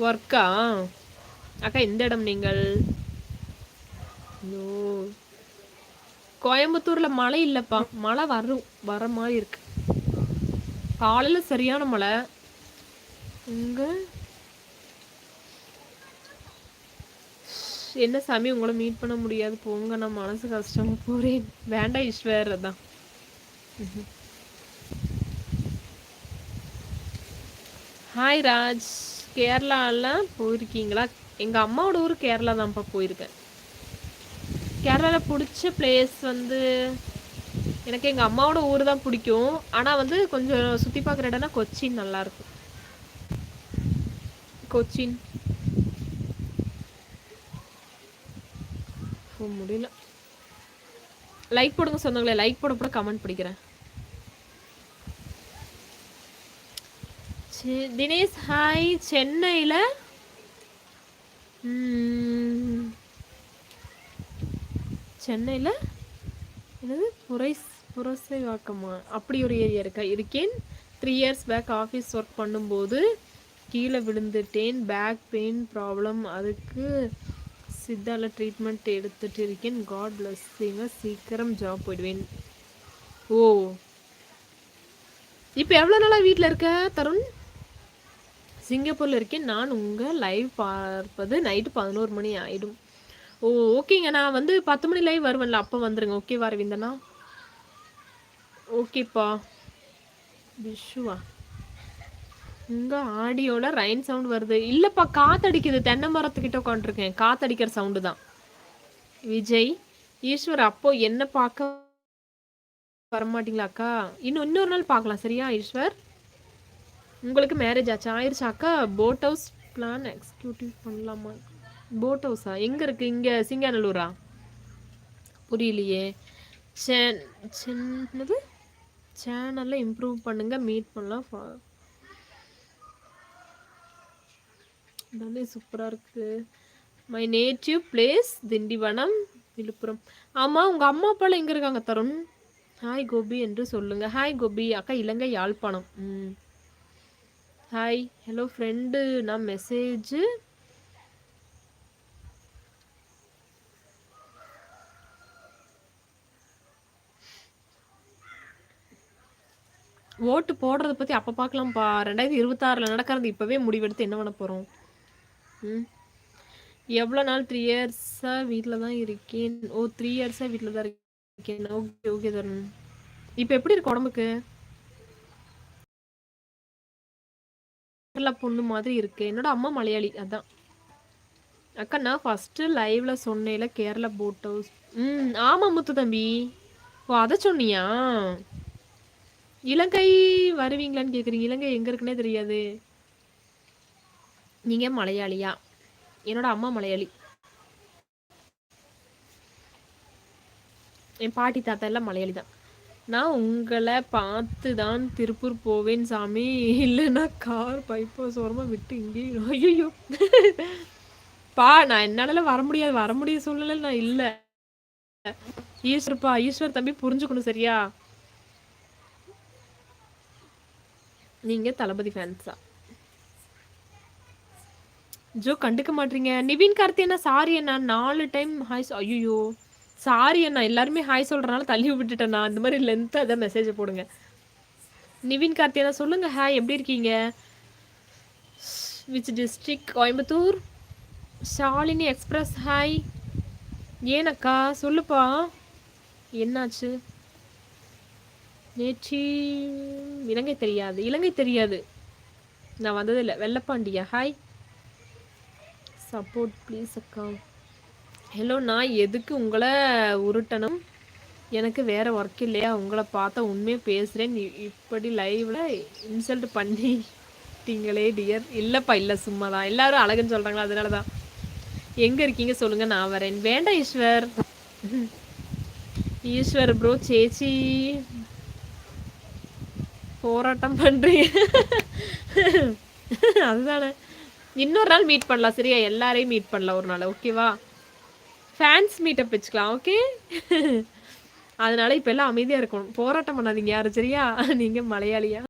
ஒர்க்கா? அக்கா எந்த இடம் நீங்கள்? ஓ, கோயம்புத்தூர்ல மழை இல்லப்பா. மழை வர மாதிரி இருக்கு. காலையில சரியான மழை. இங்க என்ன சாமி உங்களை மீட் பண்ண முடியாது போங்க, நான் மனசு கஷ்டமா போறேன். வேண்டாம் ஈஸ்வர். அதான் ஹாய் ராஜ். கேரளாலாம் போயிருக்கீங்களா? எங்கள் அம்மாவோட ஊர் கேரளா தான்ப்பா, போயிருக்கேன். கேரளாவில் பிடிச்ச பிளேஸ் வந்து எனக்கு எங்கள் அம்மாவோட ஊர் தான் பிடிக்கும். ஆனால் வந்து கொஞ்சம் சுற்றி பார்க்குற இடம்னா கொச்சின் நல்லாயிருக்கும். கொச்சின் முடியல. லைக் போடுங்க சொன்னாங்களே, லைக் போட கமெண்ட் படிக்கிறேன். தினேஷ் ஹாய். சென்னையில் என்னது புரசை வாக்கமா, அப்படி ஒரு ஏரியா இருக்கேன். 3 years பேக் ஆஃபீஸ் ஒர்க் பண்ணும்போது கீழே விழுந்துட்டேன். Back pain problem. அதுக்கு சித்தால ட்ரீட்மெண்ட் எடுத்துட்டு இருக்கேன். காட் பிளஸ்ஸிங்க. சீக்கிரம் ஜாப் போயிடுவேன். ஓ, இப்போ எவ்வளோ நாளாக வீட்டில் இருக்க தருண்? சிங்கப்பூரில் இருக்கேன். நான் உங்கள் லைவ் பார்ப்பது நைட்டு 11 மணி ஆகிடும். ஓ ஓகேங்க, நான் வந்து 10 மணி லைவ் வருவேன்ல, அப்போ வந்துடுங்க. ஓகேவா ரவீந்தனா? ஓகேப்பா. விஷுவா, உங்கள் ஆடியோவில் ரைன் சவுண்ட் வருது. இல்லைப்பா, காற்றடிக்குது. தென்னை மரத்துக்கிட்ட உட்காந்துருக்கேன். காற்றடிக்கிற சவுண்டு தான். விஜய் ஈஸ்வர், அப்போ என்ன பார்க்க வரமாட்டீங்களா அக்கா? இன்னொரு நாள் பார்க்கலாம் சரியா ஈஸ்வர்? உங்களுக்கு மேரேஜ் ஆயிடுச்சா அக்கா? போட் ஹவுஸ் பிளான் எக்ஸிக்யூட்டிவ் பண்ணலாமா? போட் ஹவுஸா? எங்கே இருக்குது? இங்கே சிங்காநல்லூரா? புரியலையே. என்னது? சேனலில் இம்ப்ரூவ் பண்ணுங்கள், மீட் பண்ணலாம். எல்லாமே சூப்பராக இருக்குது. My native place Tindivanam, Villupuram. ஆமாம், உங்கள் அம்மா அப்பாலாம் எங்கே இருக்காங்க தருண்? ஹாய் கோபி என்று சொல்லுங்கள். ஹாய் கோபி அக்கா, Ilangai Yazhpanam. Hi. Hello friend, நான் மெசேஜ் ஓட்டு போடுறத பற்றி அப்போ பார்க்கலாம்ப்பா. 2026 நடக்கிறது இப்போவே முடிவெடுத்து என்ன பண்ண போகிறோம்? எவ்வளோ நாள்? 3 இயர்ஸாக வீட்டில் தான் இருக்கேன். ஓ, 3 இயர்ஸாக வீட்டில் தான் இருக்கேன். Okay okay Tarun. இப்போ எப்படி இருக்கு உடம்புக்கு? கேரளா பொண்ணு மாதிரி இருக்கு. என்னோட அம்மா மலையாளி. அதான் அக்கா, நான் ஃபஸ்ட்டு லைவ்ல சொன்னேன்ல கேரளா போட் ஹவுஸ். ஆமாம் முத்து தம்பி. ஓ, அதை சொன்னியா? இலங்கை வருவீங்களான்னு கேட்குறீங்க. இலங்கை எங்கே இருக்குன்னே தெரியாது. நீங்கள் மலையாளியா? என்னோட அம்மா மலையாளி. என் பாட்டி தாத்தா எல்லாம் மலையாளி தான். நான் உங்களை பார்த்து தான் திருப்பூர் போவேன் சாமி. இல்லைன்னா கார் பைப்போஸ் ஓரமாக விட்டு இங்கேயும். ஐயோ பா, நான் என்னால வர முடியாது சூழ்நிலை நான் இல்லை. ஈஸ்வர் தம்பி புரிஞ்சுக்கணும் சரியா? நீங்க தளபதி ஃபேன்ஸா? ஜோ கண்டுக்க மாட்டீங்க. நிவின் கார்த்தி அண்ணா சாரி அண்ணா, 4 டைம் ஹாய். ஐயோ சாரி அண்ணா, எல்லாருமே ஹாய் சொல்றதுனால தள்ளி விட்டுட்டேண்ணா. இந்த மாதிரி லென்த்தாக எதாவது மெசேஜ் போடுங்க. நிவின் கார்த்தி அண்ணா சொல்லுங்க ஹாய், எப்படி இருக்கீங்க? Which district? Coimbatore. Shalini express hi. ஏனக்கா சொல்லுப்பா, என்னாச்சு? நேற்று இலங்கை தெரியாது. நான் வந்ததில்லை. வெள்ளப்பாண்டியா ஹாய். சப்போர்ட் ப்ளீஸ் அக்கா. ஹலோ, நான் எதுக்கு உங்களை உருட்டணும்? எனக்கு வேறு ஒர்க் இல்லையா? உங்களை பார்த்தா உண்மையாக பேசுகிறேன். இப்படி லைவில் இன்சல்ட் பண்ணிட்டீங்களே டியர். இல்லைப்பா, இல்லை, சும்மா தான். எல்லோரும் அழகுன்னு சொல்கிறாங்களா, அதனால தான். எங்கே இருக்கீங்க சொல்லுங்கள், நான் வரேன். வேண்டாம் ஈஸ்வர் ப்ரோ, சேச்சி போராட்டம் பண்ணுறீங்க. அதுதானே. இன்னொரு நாள் மீட் பண்ணலாம் சரியா? எல்லாரையும் மீட் பண்ணலாம் ஒரு நாள். ஓகேவா? ஃபேன்ஸ் மீட்டப் வச்சுக்கலாம். ஓகே. அதனால இப்போ எல்லாம் அமைதியாக இருக்கணும். போராட்டம் பண்ணாதீங்க யாரும் சரியா? நீங்கள் மலையாளியா?